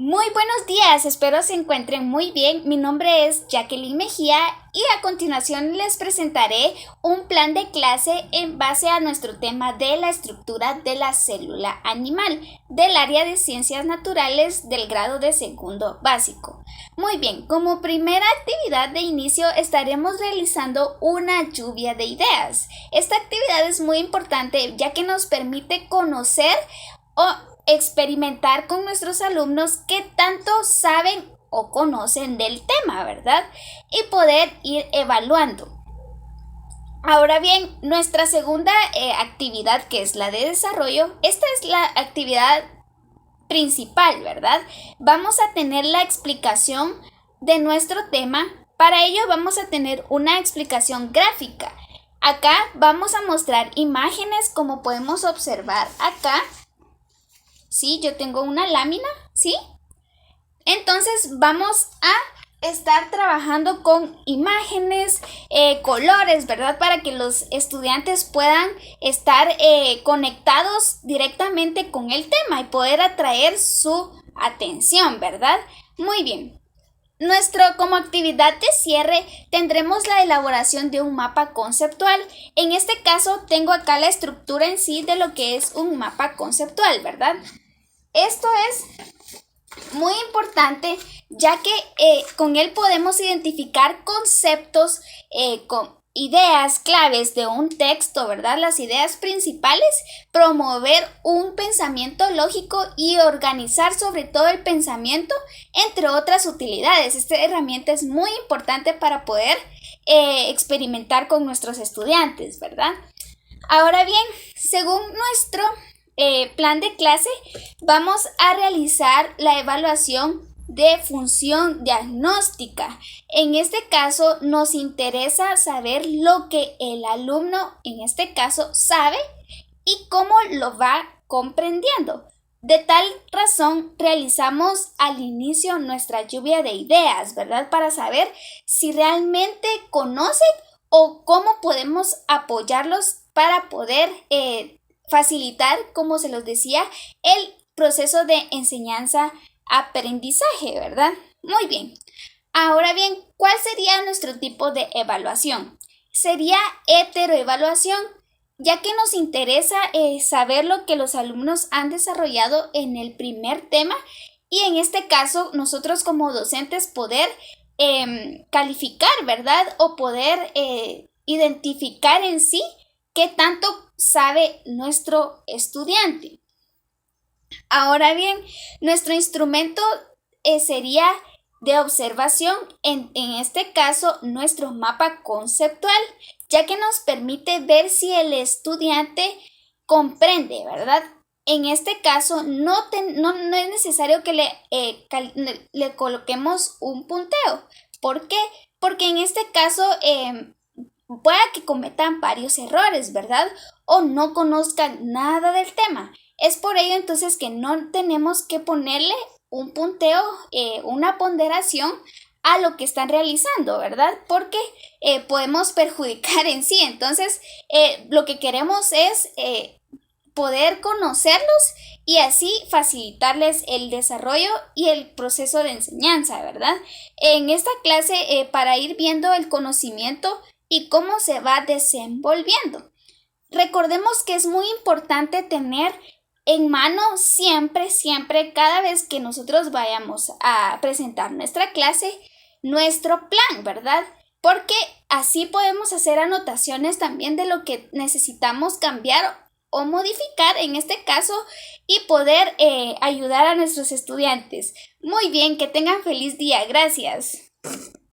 Muy buenos días, espero se encuentren muy bien. Mi nombre es Jacqueline Mejía y a continuación les presentaré un plan de clase en base a nuestro tema de la estructura de la célula animal del área de ciencias naturales del grado de segundo básico. Muy bien, como primera actividad de inicio estaremos realizando una lluvia de ideas. Esta actividad es muy importante ya que nos permite conocer o experimentar con nuestros alumnos qué tanto saben o conocen del tema, ¿verdad? Y poder ir evaluando. Ahora bien, nuestra segunda actividad, que es la de desarrollo, esta es la actividad principal, ¿verdad? Vamos a tener la explicación de nuestro tema. Para ello vamos a tener una explicación gráfica. Acá vamos a mostrar imágenes como podemos observar acá. ¿Sí? Yo tengo una lámina, ¿sí? Entonces vamos a estar trabajando con imágenes, colores, ¿verdad? Para que los estudiantes puedan estar conectados directamente con el tema y poder atraer su atención, ¿verdad? Muy bien. Como actividad de cierre tendremos la elaboración de un mapa conceptual. En este caso tengo acá la estructura en sí de lo que es un mapa conceptual, ¿verdad? Esto es muy importante ya que con él podemos identificar conceptos, con ideas claves de un texto, ¿verdad? Las ideas principales, promover un pensamiento lógico y organizar sobre todo el pensamiento, entre otras utilidades. Esta herramienta es muy importante para poder experimentar con nuestros estudiantes, ¿verdad? Ahora bien, según nuestro plan de clase, vamos a realizar la evaluación de función diagnóstica. En este caso nos interesa saber lo que el alumno en este caso sabe y cómo lo va comprendiendo. De tal razón realizamos al inicio nuestra lluvia de ideas, ¿verdad? Para saber si realmente conocen o cómo podemos apoyarlos para poder facilitar, como se los decía, el proceso de enseñanza-aprendizaje, ¿verdad? Muy bien. Ahora bien, ¿cuál sería nuestro tipo de evaluación? Sería heteroevaluación, ya que nos interesa saber lo que los alumnos han desarrollado en el primer tema y en este caso nosotros como docentes poder calificar, ¿verdad? O poder identificar en sí qué tanto sabe nuestro estudiante. Ahora bien, nuestro instrumento sería de observación, en este caso nuestro mapa conceptual, ya que nos permite ver si el estudiante comprende, ¿verdad? En este caso no es necesario que le coloquemos un punteo. ¿Por qué? Porque en este caso pueda que cometan varios errores, ¿verdad? O no conozcan nada del tema. Es por ello entonces que no tenemos que ponerle un punteo, una ponderación a lo que están realizando, ¿verdad? Porque podemos perjudicar en sí. Entonces, lo que queremos es poder conocerlos y así facilitarles el desarrollo y el proceso de enseñanza, ¿verdad? En esta clase, para ir viendo el conocimiento y cómo se va desenvolviendo. Recordemos que es muy importante tener en mano siempre, cada vez que nosotros vayamos a presentar nuestra clase, nuestro plan, ¿verdad? Porque así podemos hacer anotaciones también de lo que necesitamos cambiar o modificar en este caso y poder ayudar a nuestros estudiantes. Muy bien, que tengan feliz día. Gracias.